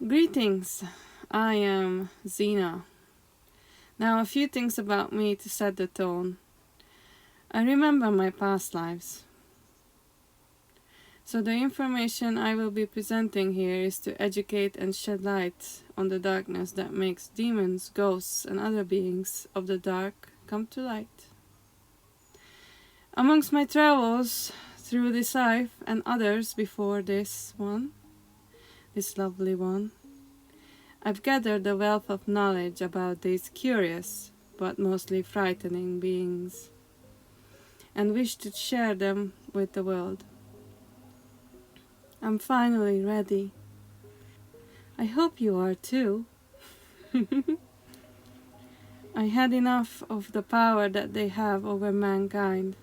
Greetings, I am Zena. Now a few things about me to set the tone. I remember my past lives. So the information I will be presenting here is to educate and shed light on the darkness that makes demons, ghosts and other beings of the dark come to light. Amongst my travels through this life and others before this lovely one, I've gathered a wealth of knowledge about these curious but mostly frightening beings and wish to share them with the world. I'm finally ready. I hope you are too. I had enough of the power that they have over mankind.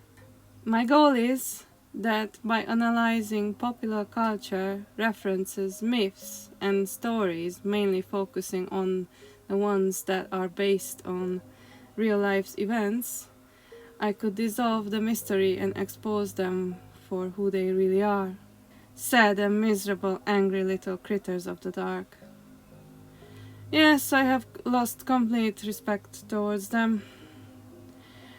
My goal is that by analyzing popular culture, references, myths and stories, mainly focusing on the ones that are based on real life events, I could dissolve the mystery and expose them for who they really are. Sad and miserable, angry little critters of the dark. Yes, I have lost complete respect towards them.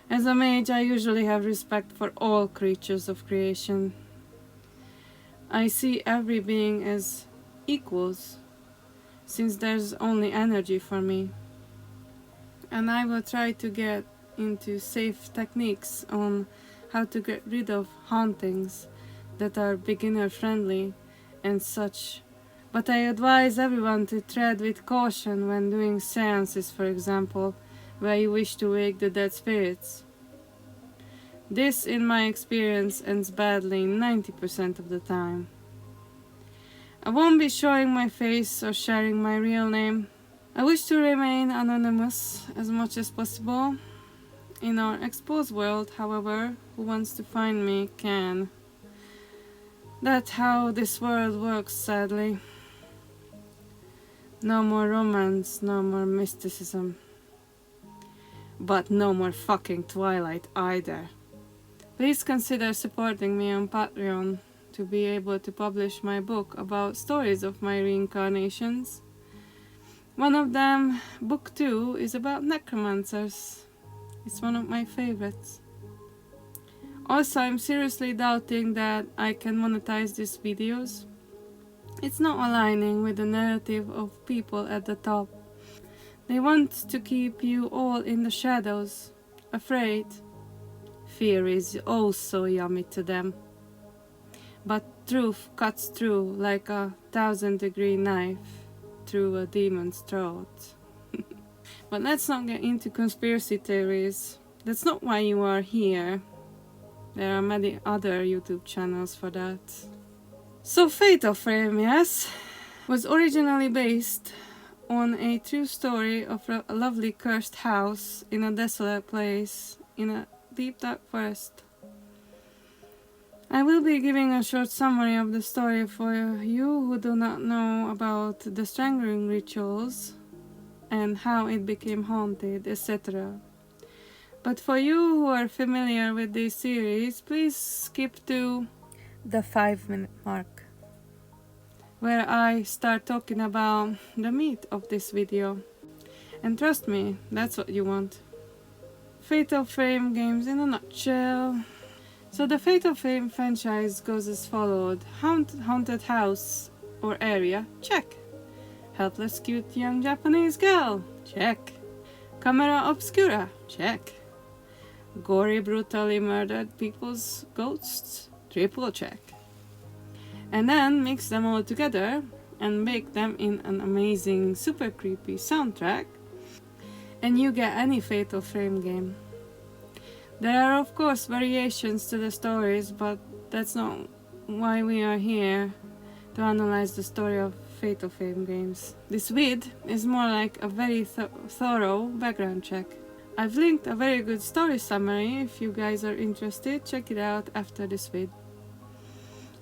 As a mage, I usually have respect for all creatures of creation. I see every being as equals, since there's only energy for me. And I will try to get into safe techniques on how to get rid of hauntings that are beginner friendly and such. But I advise everyone to tread with caution when doing seances, for example, where you wish to wake the dead spirits. This, in my experience, ends badly 90% of the time. I won't be showing my face or sharing my real name. I wish to remain anonymous as much as possible. In our exposed world, however, who wants to find me can. That's how this world works, sadly. No more romance, no more mysticism. But no more fucking Twilight either. Please consider supporting me on Patreon to be able to publish my book about stories of my reincarnations. One of them, book 2, is about necromancers. It's one of my favorites. Also, I'm seriously doubting that I can monetize these videos. It's not aligning with the narrative of people at the top. They want to keep you all in the shadows, afraid. Fear is oh so yummy to them. But truth cuts through like a 1,000-degree knife through a demon's throat. But let's not get into conspiracy theories. That's not why you are here. There are many other YouTube channels for that. So Fatal Frame, yes, was originally based on a true story of a lovely cursed house in a desolate place in a deep dark forest. I will be giving a short summary of the story for you who do not know about the strangling rituals and how it became haunted, etc. But for you who are familiar with this series, please skip to the 5-minute mark, where I start talking about the meat of this video. And trust me, that's what you want. Fatal Frame games in a nutshell. So the Fatal Frame franchise goes as followed. Haunted house or area, check. Helpless cute young Japanese girl, check. Camera obscura, check. Gory brutally murdered people's ghosts, triple check. And then mix them all together and make them in an amazing super creepy soundtrack, and you get any Fatal Frame game. There are of course variations to the stories, but that's not why we are here to analyze the story of Fatal Frame games. This vid is more like a very thorough background check. I've linked a very good story summary. If you guys are interested, check it out after this vid.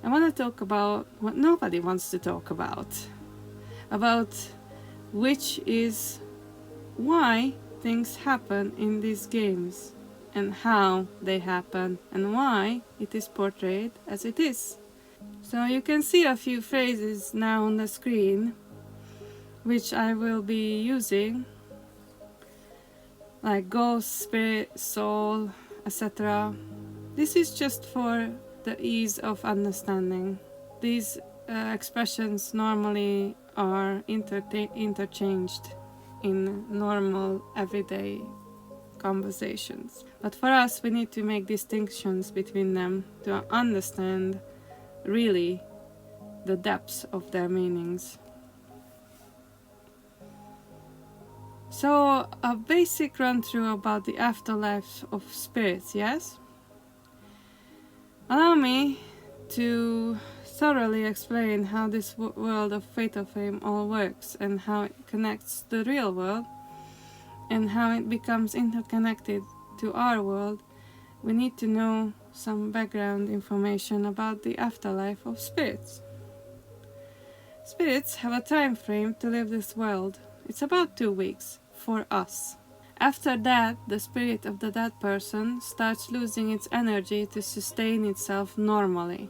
I want to talk about what nobody wants to talk about which is why things happen in these games and how they happen and why it is portrayed as it is. So you can see a few phrases now on the screen which I will be using, like ghost, spirit, soul, etc. This is just for the ease of understanding. These expressions normally are interchanged in normal everyday conversations. But for us, we need to make distinctions between them to understand really the depths of their meanings. So, a basic run through about the afterlife of spirits, yes? Allow me to thoroughly explain how this world of fatal fame all works and how it connects to the real world and how it becomes interconnected to our world. We need to know some background information about the afterlife of spirits. Spirits have a time frame to leave this world. It's about 2 weeks for us. After that, the spirit of the dead person starts losing its energy to sustain itself normally.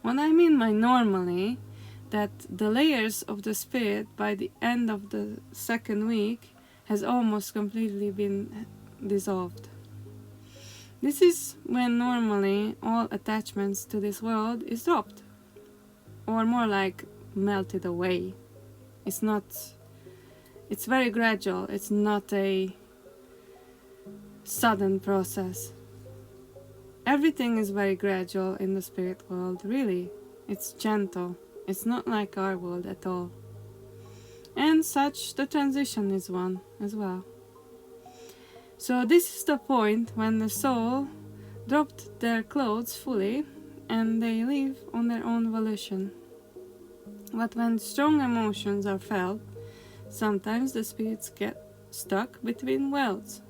When I mean by normally, that the layers of the spirit by the end of the 2nd week has almost completely been dissolved. This is when normally all attachments to this world is dropped, or more like melted away. It's very gradual, it's not a sudden process. Everything is very gradual in the spirit world, really. It's gentle. It's not like our world at all. And such, the transition is one as well. So this is the point when the soul dropped their clothes fully and they leave on their own volition. But when strong emotions are felt, sometimes the spirits get stuck between worlds.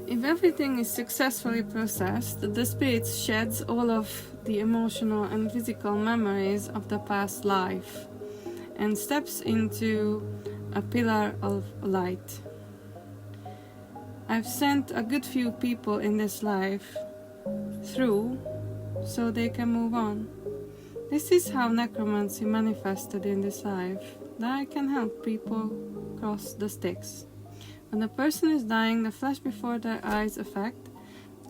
If everything is successfully processed, the spirit sheds all of the emotional and physical memories of the past life and steps into a pillar of light. I've sent a good few people in this life through so they can move on. This is how necromancy manifested in this life, that I can help people cross the Styx. When a person is dying, the flash before their eyes effect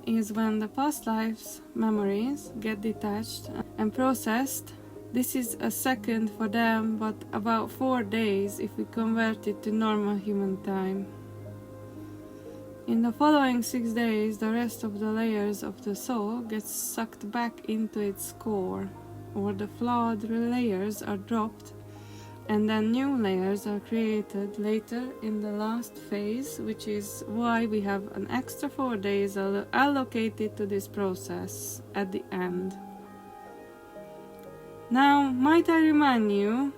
is when the past life's memories get detached and processed. This is a second for them, but about 4 days if we convert it to normal human time. In the following 6 days, the rest of the layers of the soul gets sucked back into its core, or the flawed layers are dropped, and then new layers are created later in the last phase, which is why we have an extra 4 days allocated to this process at the end. Now, might I remind you,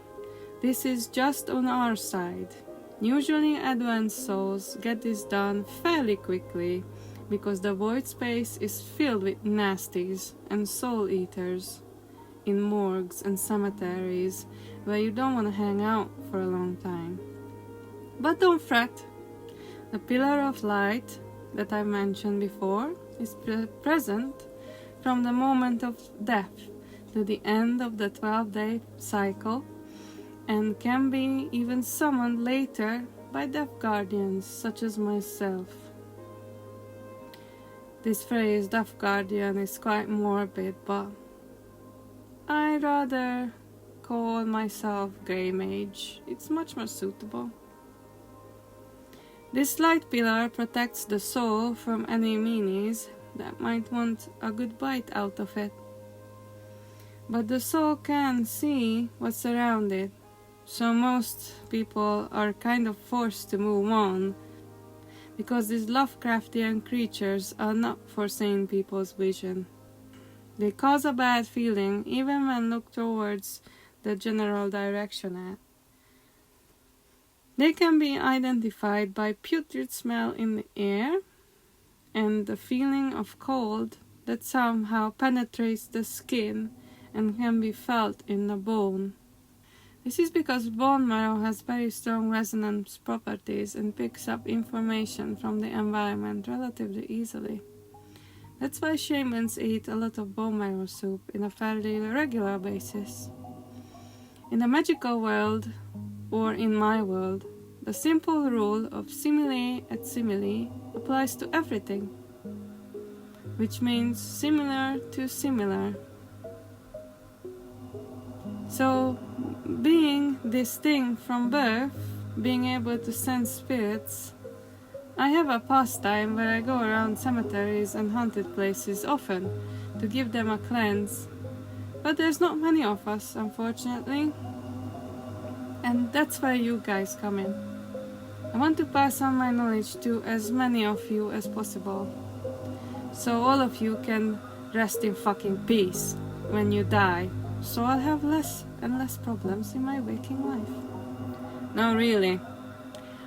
this is just on our side. Usually advanced souls get this done fairly quickly because the void space is filled with nasties and soul eaters in morgues and cemeteries where you don't want to hang out for a long time. But don't fret, the pillar of light that I mentioned before is present from the moment of death to the end of the 12-day cycle and can be even summoned later by death guardians such as myself. This phrase, death guardian, is quite morbid, but I rather call myself Grey Mage. It's much more suitable. This light pillar protects the soul from any meanies that might want a good bite out of it. But the soul can see what's around it, so most people are kind of forced to move on because these Lovecraftian creatures are not for sane people's vision. They cause a bad feeling even when looked towards the general direction at. They can be identified by putrid smell in the air and the feeling of cold that somehow penetrates the skin and can be felt in the bone. This is because bone marrow has very strong resonance properties and picks up information from the environment relatively easily. That's why shamans eat a lot of bone marrow soup in a fairly regular basis. In the magical world, or in my world, the simple rule of simile et simile applies to everything, which means similar to similar. So, being this thing from birth, being able to sense spirits, I have a pastime where I go around cemeteries and haunted places often to give them a cleanse. But there's not many of us, unfortunately. And that's where you guys come in. I want to pass on my knowledge to as many of you as possible, so all of you can rest in fucking peace when you die, so I'll have less and less problems in my waking life. No, really,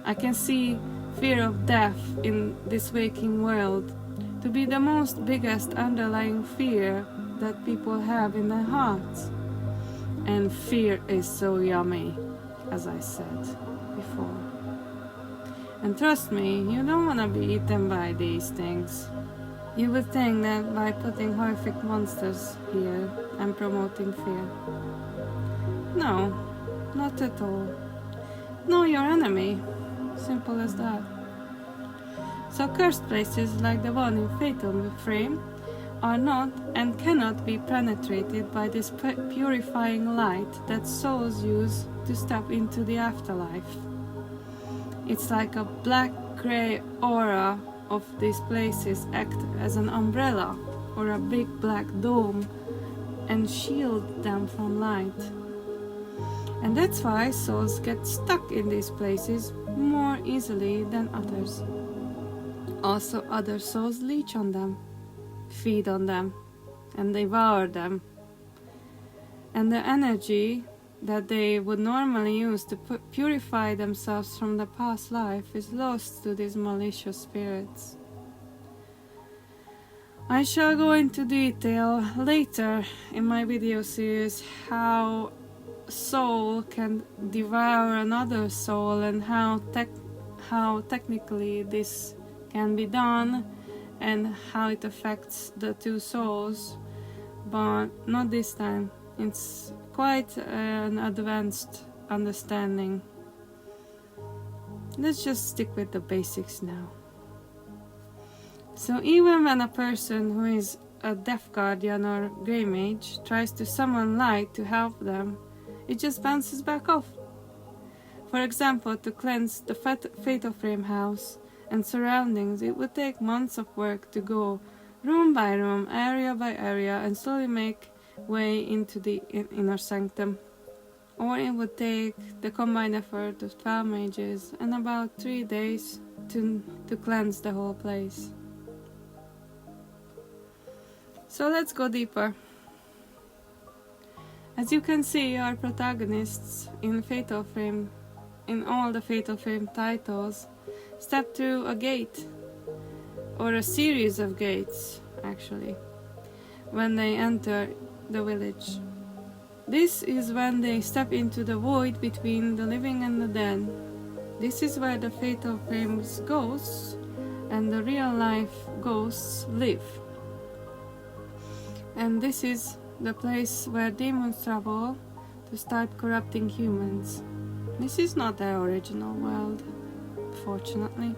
I can see fear of death in this waking world to be the most biggest underlying fear that people have in their hearts. And fear is so yummy, as I said before. And trust me, you don't want to be eaten by these things. You would think that by putting horrific monsters here, I'm promoting fear. No, not at all. Know your enemy. Simple as that. So cursed places like the one in Fatal Frame are not and cannot be penetrated by this purifying light that souls use to step into the afterlife. It's like a black-grey aura of these places act as an umbrella or a big black dome and shield them from light. And that's why souls get stuck in these places more easily than others. Also, other souls leech on them, feed on them, and devour them. And the energy that they would normally use to purify themselves from the past life is lost to these malicious spirits. I shall go into detail later in my video series how soul can devour another soul and how technically this can be done and how it affects the two souls, but not this time. It's quite an advanced understanding. Let's just stick with the basics now. So even when a person who is a death guardian or grey mage tries to summon light to help them, it just bounces back off. For example, to cleanse the Fatal Frame house and surroundings, it would take months of work to go room by room, area by area, and slowly make way into the inner sanctum. Or it would take the combined effort of 12 mages and about 3 days to cleanse the whole place. So let's go deeper. As you can see, our protagonists in Fatal Frame, in all the Fatal Frame titles, step through a gate, or a series of gates, actually, when they enter the village. This is when they step into the void between the living and the dead. This is where the Fatal Frame's ghosts and the real life ghosts live. And this is the place where demons travel to start corrupting humans. This is not their original world, fortunately.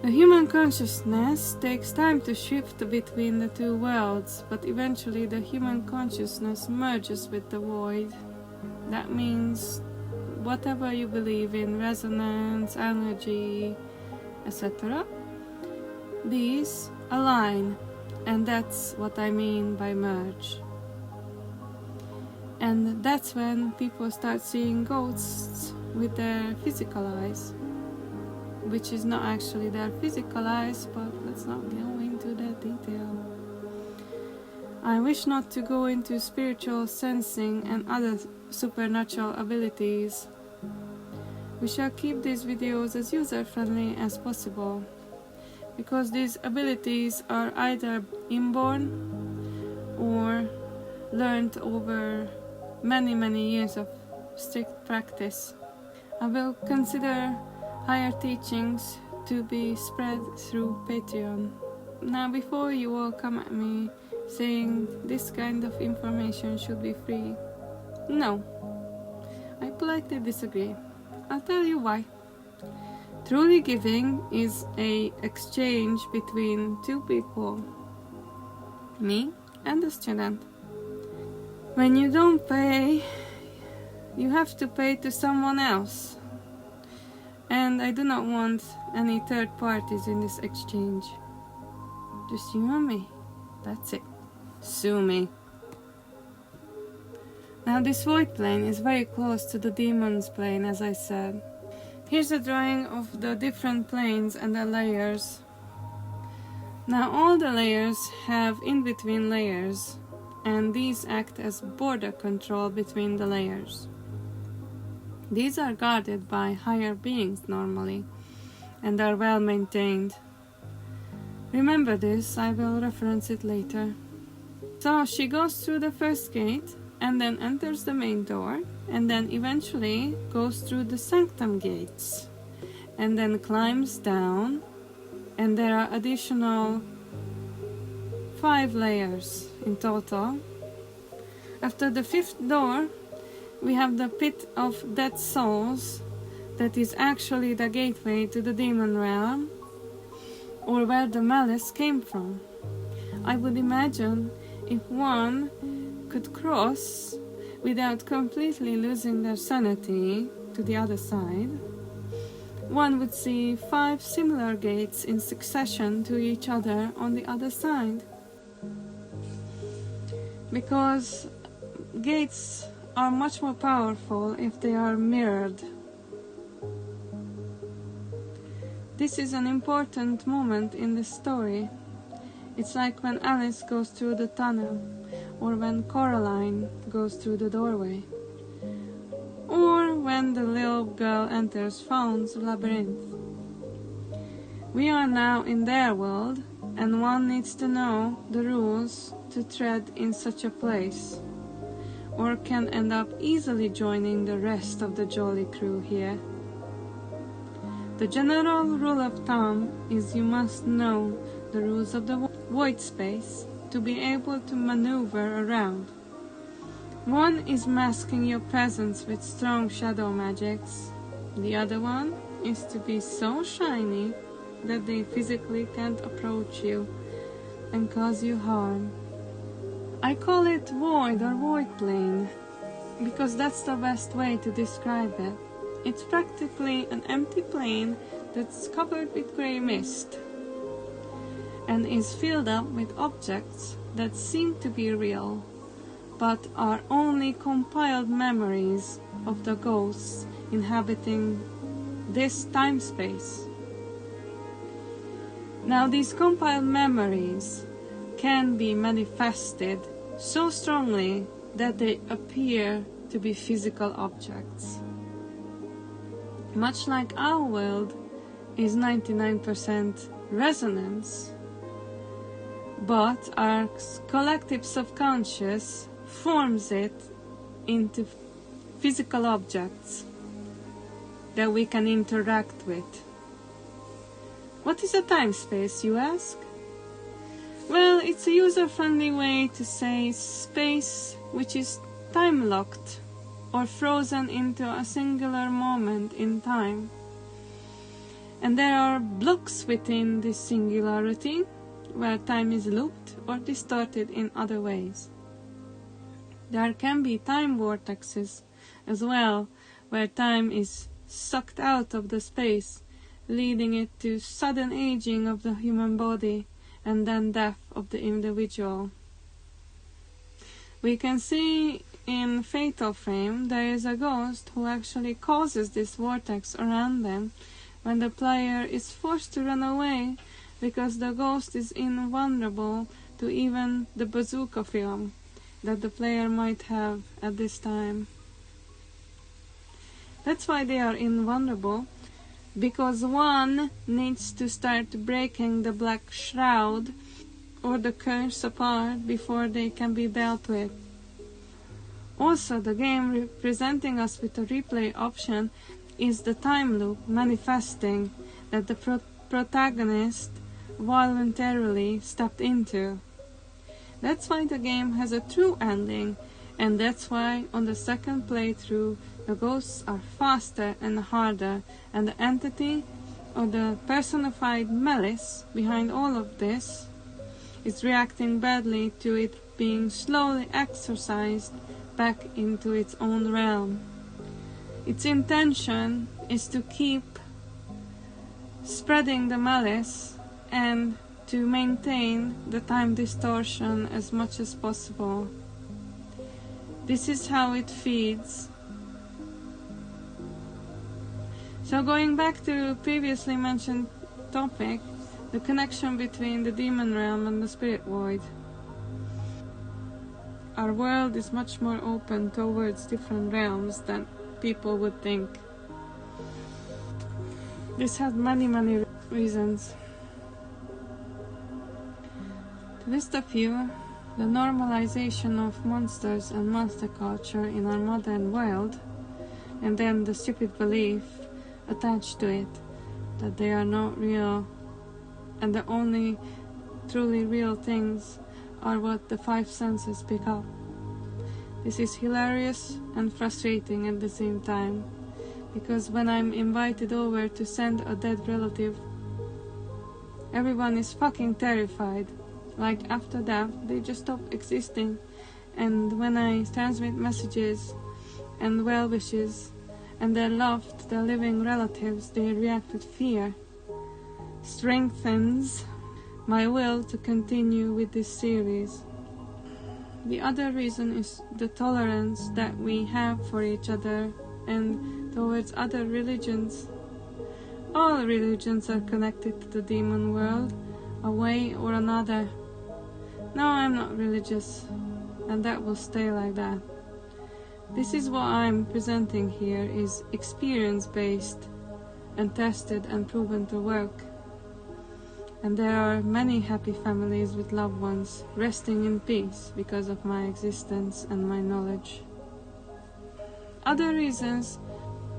The human consciousness takes time to shift between the two worlds, but eventually the human consciousness merges with the void. That means whatever you believe in, resonance, energy, etc., these align, and that's what I mean by merge. And that's when people start seeing ghosts with their physical eyes, which is not actually their physical eyes, but let's not go into that detail. I wish not to go into spiritual sensing and other supernatural abilities. We shall keep these videos as user-friendly as possible, because these abilities are either inborn or learned over many years of strict practice. I will consider higher teachings to be spread through Patreon. Now, before you all come at me saying this kind of information should be free, no. I politely disagree. I'll tell you why. Truly giving is an exchange between two people, me and the student. When you don't pay, you have to pay to someone else. And I do not want any third parties in this exchange. Just you and me. That's it. Sue me. Now this void plane is very close to the demon's plane, as I said. Here's a drawing of the different planes and the layers. Now all the layers have in-between layers, and these act as border control between the layers. These are guarded by higher beings normally, and are well maintained. Remember this, I will reference it later. So she goes through the first gate, and then enters the main door, and then eventually goes through the sanctum gates, and then climbs down, and there are additional 5 layers in total. After the 5th door, we have the pit of dead souls, that is actually the gateway to the demon realm, or where the malice came from. I would imagine if one could cross without completely losing their sanity to the other side, one would see 5 similar gates in succession to each other on the other side. Because gates are much more powerful if they are mirrored. This is an important moment in the story. It's like when Alice goes through the tunnel, or when Coraline goes through the doorway, or when the little girl enters Faun's labyrinth. We are now in their world, and one needs to know the rules to tread in such a place, or can end up easily joining the rest of the jolly crew here. The general rule of thumb is you must know the rules of the void space to be able to maneuver around. One is masking your presence with strong shadow magics. The other one is to be so shiny that they physically can't approach you and cause you harm. I call it void or void plane because that's the best way to describe it. It's practically an empty plane that's covered with grey mist and is filled up with objects that seem to be real, but are only compiled memories of the ghosts inhabiting this time-space. Now these compiled memories can be manifested so strongly that they appear to be physical objects. Much like our world is 99% resonance, but our collective subconscious forms it into physical objects that we can interact with. What is a time space, you ask? Well, it's a user-friendly way to say space which is time-locked or frozen into a singular moment in time. And there are blocks within this singularity where time is looped or distorted in other ways. There can be time vortexes as well, where time is sucked out of the space, leading it to sudden aging of the human body and then death of the individual. We can see in Fatal Frame there is a ghost who actually causes this vortex around them when the player is forced to run away because the ghost is invulnerable to even the bazooka film that the player might have at this time. That's why they are invulnerable, because one needs to start breaking the black shroud or the curse apart before they can be dealt with. Also, the game presenting us with a replay option is the time loop manifesting that the protagonist voluntarily stepped into. That's why the game has a true ending, and that's why on the second playthrough The ghosts are faster and harder, and the entity or the personified malice behind all of this is reacting badly to it being slowly exorcised back into its own realm. Its intention is to keep spreading the malice and to maintain the time distortion as much as possible. This is how it feeds. So going back to previously mentioned topic, the connection between the demon realm and the spirit void. Our world is much more open towards different realms than people would think. This has many reasons. To list a few, the normalization of monsters and monster culture in our modern world, and then the stupid belief attached to it that they are not real, and the only truly real things are what the five senses pick up. This is hilarious and frustrating at the same time, because when I'm invited over to send a dead relative, everyone is fucking terrified. Like after death, they just stop existing. And when I transmit messages and well wishes and their love to their living relatives, they react with fear. Strengthens my will to continue with this series. The other reason is the tolerance that we have for each other and towards other religions. All religions are connected to the demon world, a way or another. No, I'm not religious, and that will stay like that. This is what I'm presenting here is experience-based and tested and proven to work. And there are many happy families with loved ones resting in peace because of my existence and my knowledge. Other reasons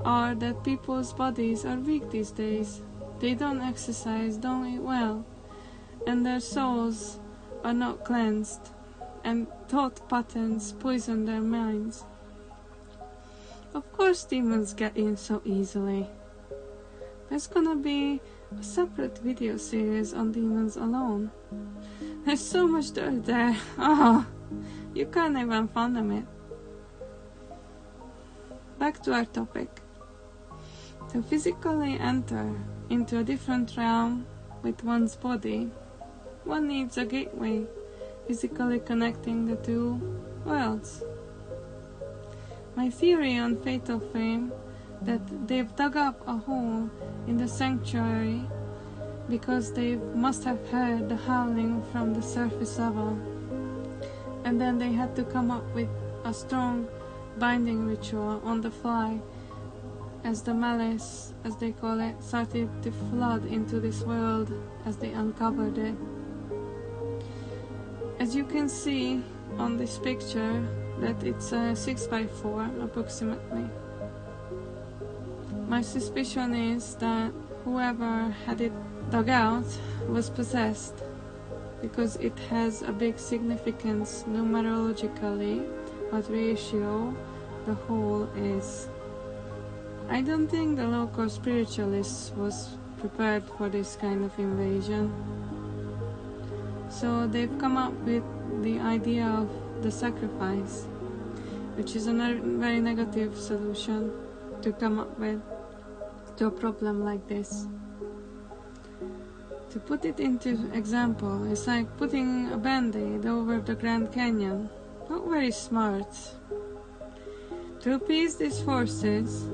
are that people's bodies are weak these days. They don't exercise, don't eat well, and their souls are not cleansed, and thought patterns poison their minds. Of course demons get in so easily. There's gonna be a separate video series on demons alone. There's so much dirt there. Oh, you can't even fathom it. Back to our topic. To physically enter into a different realm with one's body, one needs a gateway, physically connecting the two worlds. My theory on Fatal Frame that they've dug up a hole in the sanctuary because they must have heard the howling from the surface level, and then they had to come up with a strong binding ritual on the fly as the malice, as they call it, started to flood into this world as they uncovered it. As you can see on this picture, that it's a 6x4 approximately. My suspicion is that whoever had it dug out was possessed, because it has a big significance numerologically what ratio the hole is. I don't think the local spiritualist was prepared for this kind of invasion. So they've come up with the idea of the sacrifice, which is a very negative solution to come up with to a problem like this. To put it into example, it's like putting a band-aid over the Grand Canyon. Not very smart. To appease these forces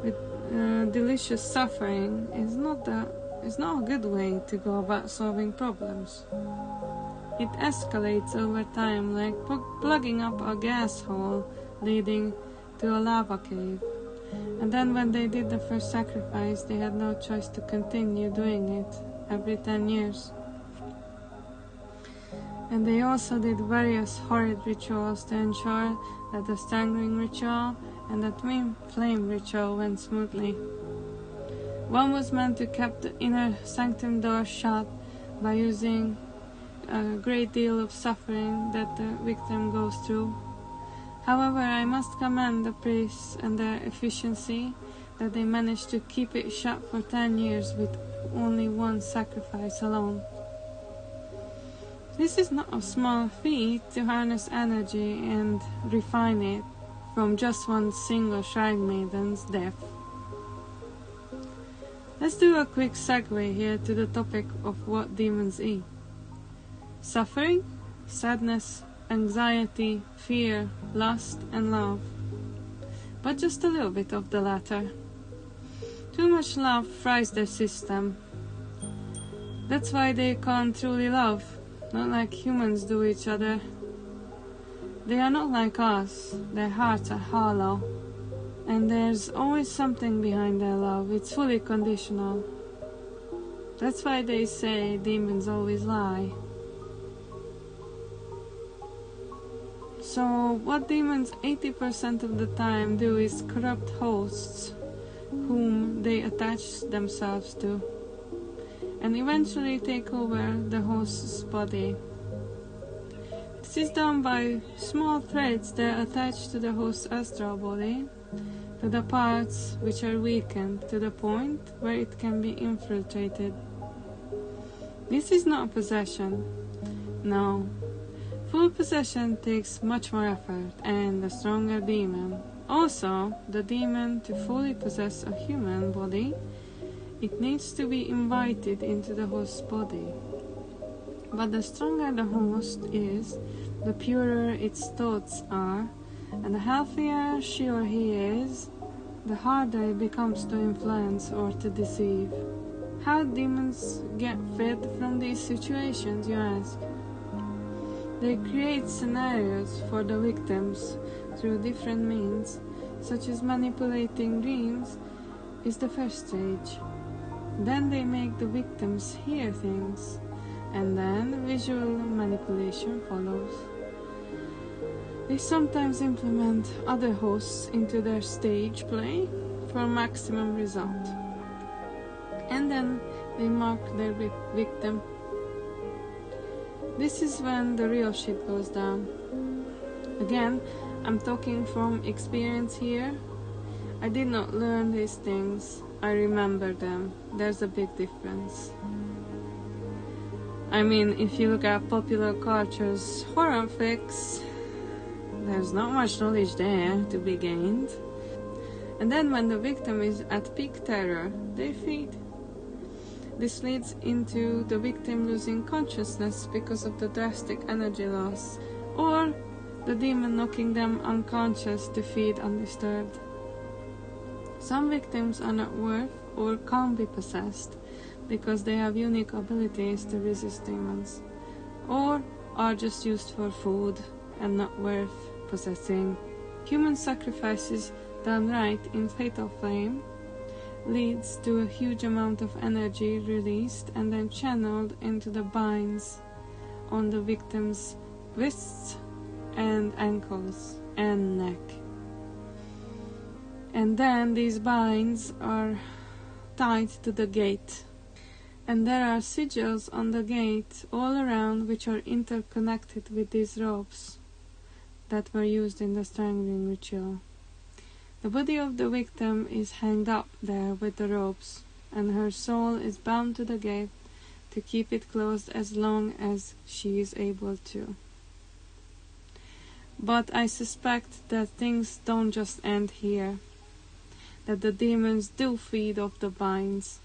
with delicious suffering is not a good way to go about solving problems. It escalates over time, like plugging up a gas hole leading to a lava cave. And then when they did the first sacrifice, they had no choice to continue doing it every 10 years. And they also did various horrid rituals to ensure that the strangling ritual and the twin flame ritual went smoothly. One was meant to keep the inner sanctum door shut by using a great deal of suffering that the victim goes through. However, I must commend the priests and their efficiency that they managed to keep it shut for 10 years with only one sacrifice alone. This is not a small feat to harness energy and refine it from just one single shrine maiden's death. Let's do a quick segue here to the topic of what demons eat. Suffering, sadness, anxiety, fear, lust, and love. But just a little bit of the latter. Too much love fries their system. That's why they can't truly love, not like humans do each other. They are not like us, their hearts are hollow. And there's always something behind their love, it's fully conditional. That's why they say demons always lie. So what demons 80% of the time do is corrupt hosts whom they attach themselves to, and eventually take over the host's body. This is done by small threads that are attached to the host's astral body, to the parts which are weakened to the point where it can be infiltrated. This is not possession. No. Full possession takes much more effort and a stronger demon. Also, the demon to fully possess a human body, it needs to be invited into the host's body. But the stronger the host is, the purer its thoughts are, and the healthier she or he is, the harder it becomes to influence or to deceive. How demons get fed from these situations, you ask? They create scenarios for the victims through different means, such as manipulating dreams is the first stage. Then they make the victims hear things, and then visual manipulation follows. They sometimes implement other hosts into their stage play for maximum result. And then they mock their victim. This is when the real shit goes down. Again, I'm talking from experience here. I did not learn these things. I remember them. There's a big difference. I mean, if you look at popular culture's horror flicks, there's not much knowledge there to be gained. And then when the victim is at peak terror, they feed. This leads into the victim losing consciousness because of the drastic energy loss, or the demon knocking them unconscious to feed undisturbed. Some victims are not worth or can't be possessed because they have unique abilities to resist demons, or are just used for food and not worth possessing. Human sacrifices done right in fatal flame leads to a huge amount of energy released and then channeled into the binds on the victim's wrists and ankles and neck. And then these binds are tied to the gate. And there are sigils on the gate all around which are interconnected with these ropes that were used in the strangling ritual. The body of the victim is hanged up there with the ropes, and her soul is bound to the gate to keep it closed as long as she is able to. But I suspect that things don't just end here, that the demons do feed off the binds.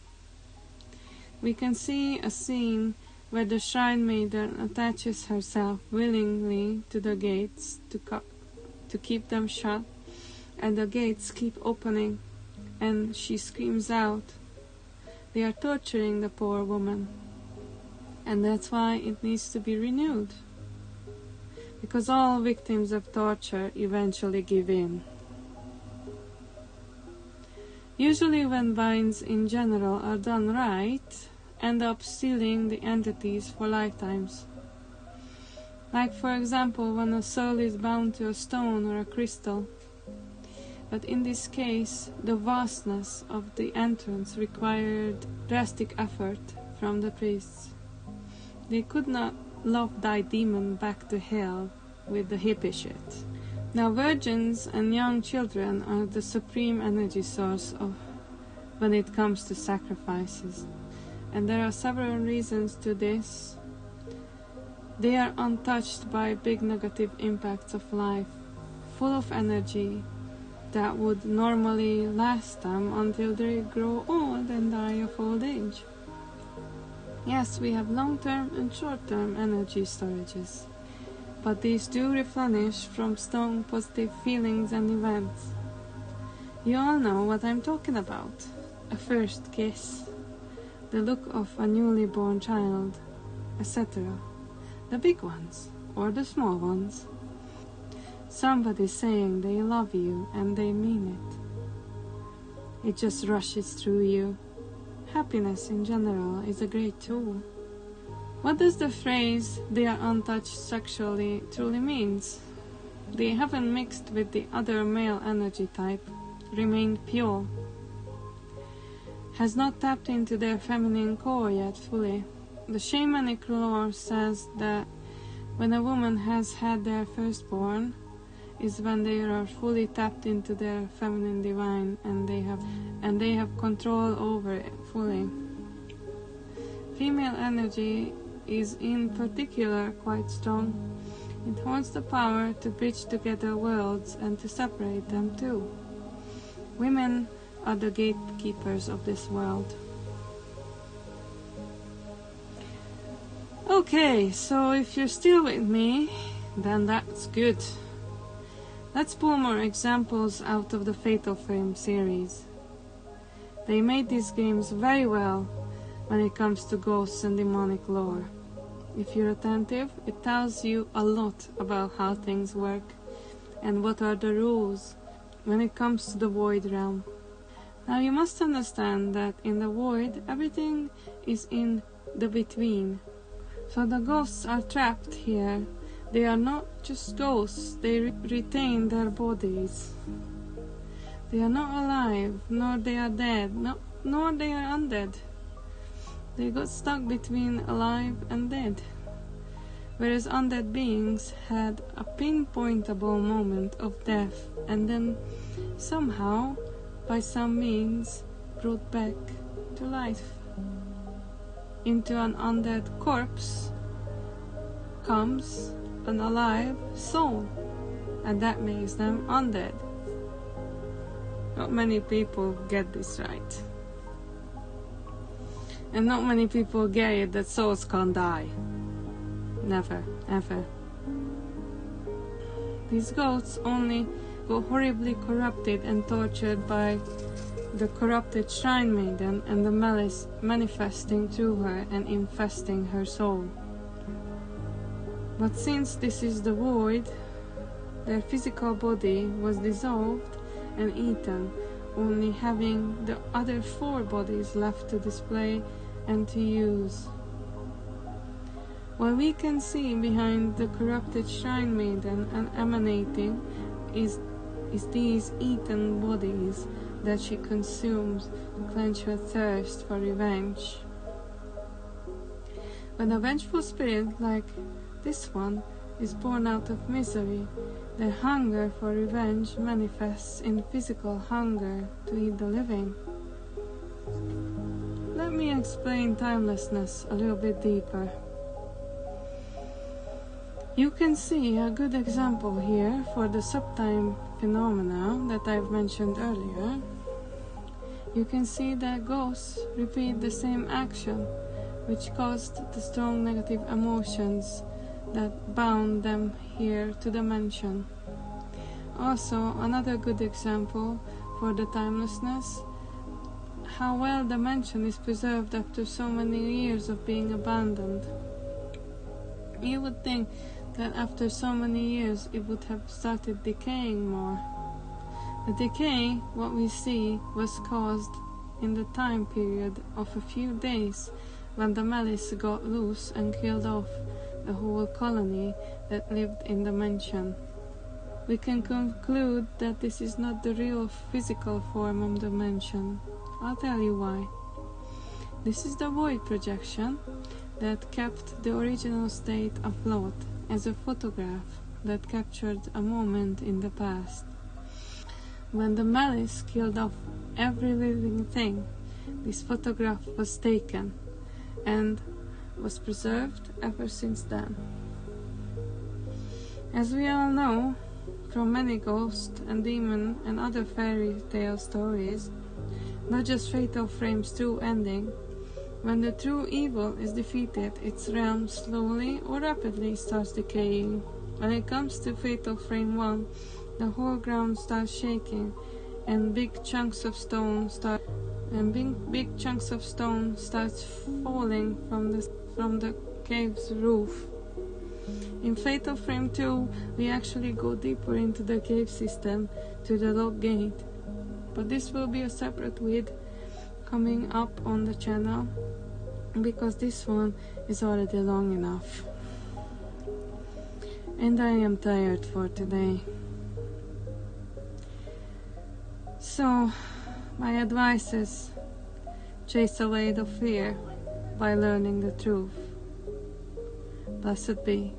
We can see a scene where the shrine maiden attaches herself willingly to the gates to keep them shut, and the gates keep opening, and she screams out. They are torturing the poor woman, and that's why it needs to be renewed, because all victims of torture eventually give in. Usually when binds in general are done right, end up sealing the entities for lifetimes. Like for example when a soul is bound to a stone or a crystal. But in this case, the vastness of the entrance required drastic effort from the priests. They could not lock thy demon back to hell with the hippie shit. Now virgins and young children are the supreme energy source when it comes to sacrifices. And there are several reasons to this. They are untouched by big negative impacts of life, full of energy that would normally last them until they grow old and die of old age. Yes, we have long-term and short-term energy storages, but these do replenish from strong positive feelings and events. You all know what I'm talking about. A first kiss, the look of a newly born child, etc. The big ones, or the small ones. Somebody saying they love you and they mean it. It just rushes through you. Happiness in general is a great tool. What does the phrase "they are untouched sexually" truly means? They haven't mixed with the other male energy type, remained pure, has not tapped into their feminine core yet fully. The shamanic lore says that when a woman has had their firstborn is when they are fully tapped into their feminine divine and they have control over it fully. Female energy is in particular quite strong. It holds the power to bridge together worlds and to separate them too. Women are the gatekeepers of this world. Okay, so if you're still with me, then that's good. Let's pull more examples out of the Fatal Frame series. They made these games very well when it comes to ghosts and demonic lore. If you're attentive, it tells you a lot about how things work and what are the rules when it comes to the void realm. Now you must understand that in the void, everything is in the between. So the ghosts are trapped here. They are not just ghosts, they retain their bodies. They are not alive, nor they are dead, nor they are undead. They got stuck between alive and dead. Whereas undead beings had a pinpointable moment of death and then somehow, by some means, brought back to life. Into an undead corpse comes an alive soul, and that makes them undead. Not many people get this right. And not many people get it that souls can't die. Never, ever. These ghosts only go horribly corrupted and tortured by the corrupted shrine maiden and the malice manifesting through her and infesting her soul. But since this is the void, their physical body was dissolved and eaten, only having the other 4 bodies left to display and to use. What we can see behind the corrupted shrine maiden and emanating is these eaten bodies that she consumes to quench her thirst for revenge. When a vengeful spirit like this one is born out of misery, their hunger for revenge manifests in physical hunger to eat the living. Let me explain timelessness a little bit deeper. You can see a good example here for the subtime phenomena that I've mentioned earlier. You can see that ghosts repeat the same action, which caused the strong negative emotions that bound them here to the mansion. Also, another good example for the timelessness, how well the mansion is preserved after so many years of being abandoned. You would think that after so many years it would have started decaying more. The decay, what we see, was caused in the time period of a few days when the malice got loose and killed off the whole colony that lived in the mansion. We can conclude that this is not the real physical form of the mansion. I'll tell you why. This is the void projection that kept the original state afloat as a photograph that captured a moment in the past. When the malice killed off every living thing, this photograph was taken and was preserved ever since then. As we all know from many ghost and demon and other fairy tale stories, not just Fatal Frame's true ending, when the true evil is defeated, its realm slowly or rapidly starts decaying. When it comes to Fatal Frame 1, the whole ground starts shaking and big chunks of stone starts falling from the cave's roof. In Fatal Frame 2, we actually go deeper into the cave system to the lock gate, but this will be a separate vid coming up on the channel because this one is already long enough. And I am tired for today. So, my advice is chase away the fear by learning the truth. Blessed be.